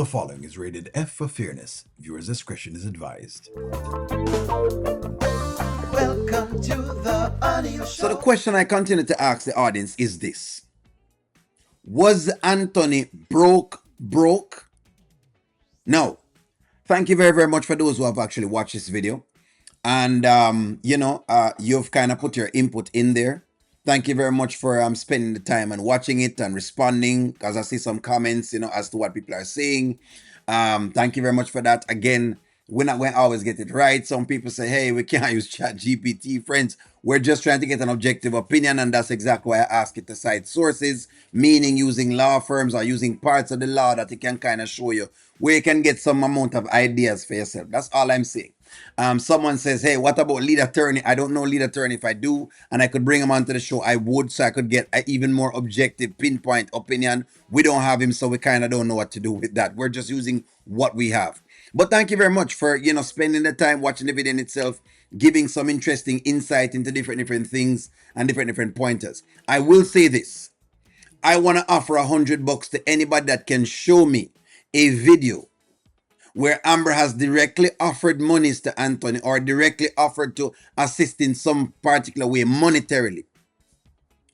The following is rated F for fairness. Viewers' discretion is advised. Welcome to the audio show. So the question I continue to ask the audience is this. Was Anthony broke? No. Thank you very, very much for those who have actually watched this video. And, you've kind of put your input in there. Thank you very much for spending the time and watching it and responding, because I see some comments, as to what people are saying. Thank you very much for that. Again, we're not going to always get it right. Some people say, hey, we can't use chat GPT. Friends, we're just trying to get an objective opinion, and that's exactly why I ask it to cite sources, meaning using law firms or using parts of the law that it can kind of show you where you can get some amount of ideas for yourself. That's all I'm saying. Someone says, hey, what about lead attorney? I don't know lead attorney. If I do, and I could bring him onto the show, I would, so I could get an even more objective, pinpoint opinion. We don't have him, so we kind of don't know what to do with that. We're just using what we have. But thank you very much for, spending the time watching the video in itself, giving some interesting insight into different things and different pointers. I will say this. I want to offer $100 to anybody that can show me a video where Amber has directly offered monies to Anthony or directly offered to assist in some particular way monetarily.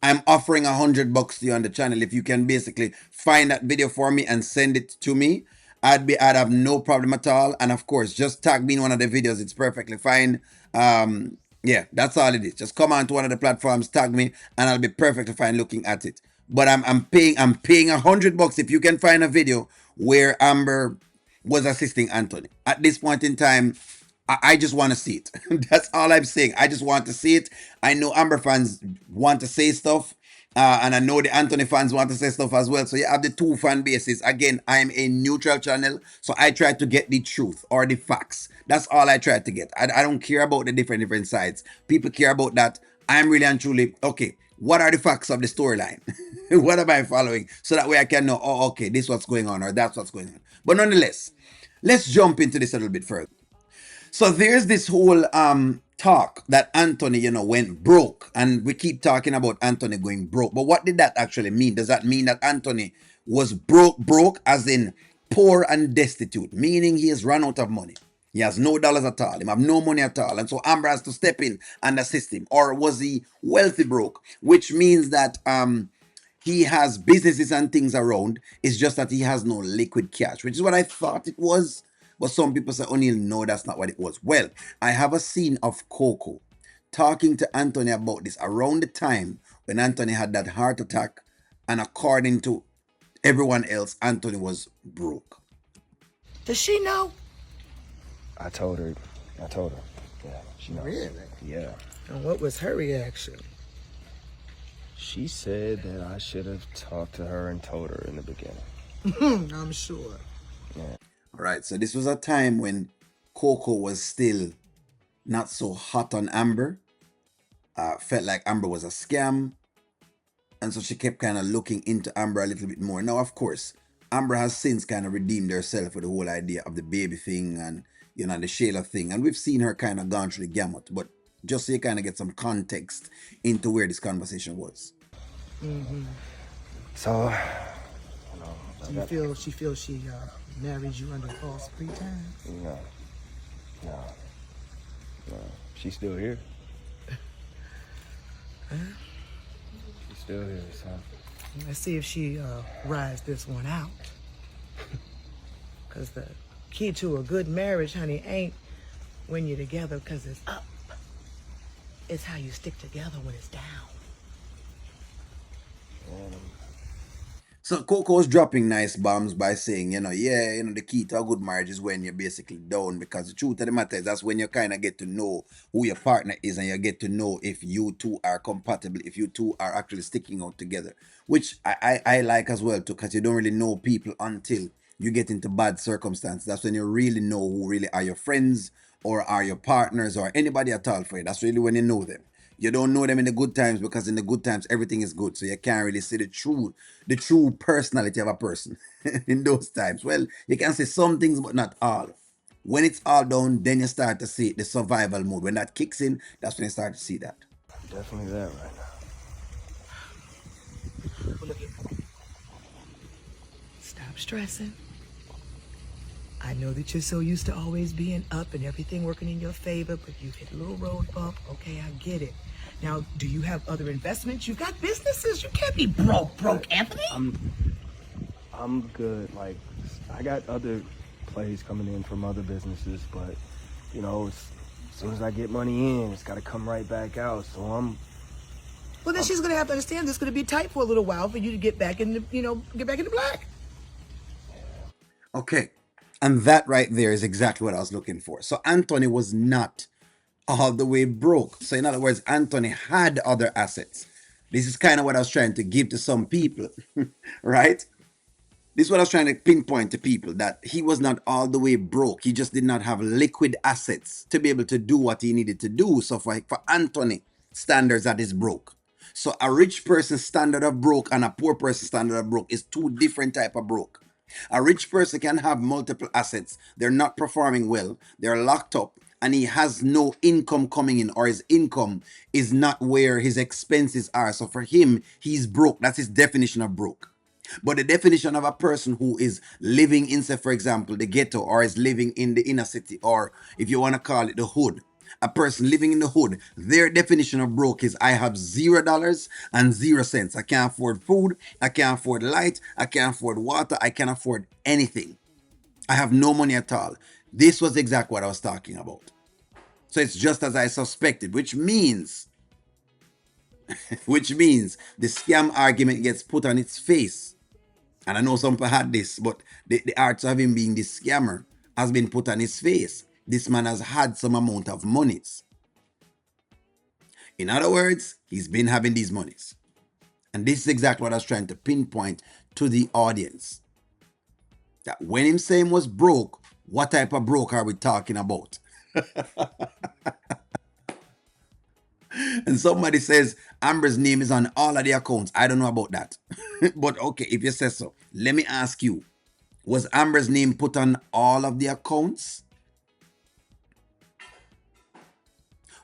I'm offering $100 to you on the channel. If you can basically find that video for me and send it to me, I'd have no problem at all. And of course, just tag me in one of the videos. It's perfectly fine. Yeah, that's all it is. Just come on to one of the platforms, tag me, and I'll be perfectly fine looking at it. But I'm paying $100 if you can find a video where Amber was assisting Anthony. At this point in time, I just want to see it. That's all I'm saying. I just want to see it. I know Amber fans want to say stuff. And I know the Anthony fans want to say stuff as well. So you have the two fan bases. Again, I'm a neutral channel. So I try to get the truth or the facts. That's all I try to get. I don't care about the different sides. People care about that. I'm really and truly, okay, what are the facts of the storyline? What am I following? So that way I can know, oh, okay, this is what's going on or that's what's going on. But nonetheless, let's jump into this a little bit further. So there's this whole talk that Anthony, went broke. And we keep talking about Anthony going broke. But what did that actually mean? Does that mean that Anthony was broke as in poor and destitute, meaning he has run out of money? He has no dollars at all. He have no money at all. And so Amber has to step in and assist him. Or was he wealthy broke? Which means that he has businesses and things around. It's just that he has no liquid cash, which is what I thought it was. But some people say, O'Neill, no, that's not what it was. Well, I have a scene of Coco talking to Anthony about this around the time when Anthony had that heart attack. And according to everyone else, Anthony was broke. Does she know? I told her. Yeah, she knows. Really? Yeah. And what was her reaction? She said that I should have talked to her and told her in the beginning. I'm sure. Yeah. All right, so this was a time when Coco was still not so hot on Amber. Felt like Amber was a scam. And so she kept kind of looking into Amber a little bit more. Now, of course, Amber has since kind of redeemed herself with the whole idea of the baby thing and, the Shayla thing. And we've seen her kind of gone through the gamut. But just so you kind of get some context into where this conversation was. Mm-hmm. So, She feels she married you under false pretense? No. She's still here. She's still here, so. Let's see if she rides this one out. Because the key to a good marriage, honey, ain't when you're together because it's up. It's how you stick together when it's down. So Coco's dropping nice bombs by saying, the key to a good marriage is when you're basically down, because the truth of the matter is that's when you kind of get to know who your partner is and you get to know if you two are compatible, if you two are actually sticking out together, which I like as well too, because you don't really know people until you get into bad circumstances. That's when you really know who really are your friends or are your partners or anybody at all for you. That's really when you know them. You don't know them in the good times, because in the good times, everything is good. So you can't really see the true personality of a person in those times. Well, you can see some things, but not all. When it's all done, then you start to see the survival mode. When that kicks in, that's when you start to see that. Definitely that right now. Stop stressing. I know that you're so used to always being up and everything working in your favor, but you've hit a little road bump. Okay, I get it. Now, do you have other investments? You've got businesses. You can't be broke, Anthony. I'm good. Like, I got other plays coming in from other businesses, but as soon as I get money in, it's got to come right back out. So Well, then she's gonna have to understand this is gonna be tight for a little while for you to get back in the, get back in the black. Okay. And that right there is exactly what I was looking for. So Anthony was not all the way broke. So in other words, Anthony had other assets. This is kind of what I was trying to give to some people, right? This is what I was trying to pinpoint to people, that he was not all the way broke. He just did not have liquid assets to be able to do what he needed to do. So for Anthony standards, that is broke. So a rich person's standard of broke and a poor person's standard of broke is two different type of broke. A rich person can have multiple assets. They're not performing well. They're locked up and he has no income coming in, or his income is not where his expenses are. So for him, he's broke. That's his definition of broke. But the definition of a person who is living in, say, for example, the ghetto, or is living in the inner city, or if you want to call it the hood, a person living in the hood, their definition of broke is I have $0 and 0 cents. I can't afford food. I can't afford light. I can't afford water. I can't afford anything. I have no money at all. This was exactly what I was talking about. So it's just as I suspected, which means the scam argument gets put on its face. And I know some people had this, but the arts of him being the scammer has been put on his face. This man has had some amount of monies. In other words, he's been having these monies. And this is exactly what I was trying to pinpoint to the audience. That when him saying was broke, what type of broke are we talking about? And somebody says Amber's name is on all of the accounts. I don't know about that. But okay, if you say so, let me ask you, was Amber's name put on all of the accounts?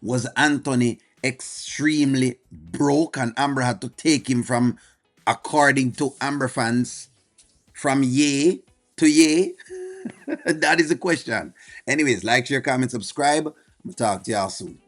Was Anthony extremely broke and Amber had to take him from, according to Amber fans, from yay to yay? That is the question. Anyways, like, share, comment, subscribe. I'm going to talk to y'all soon.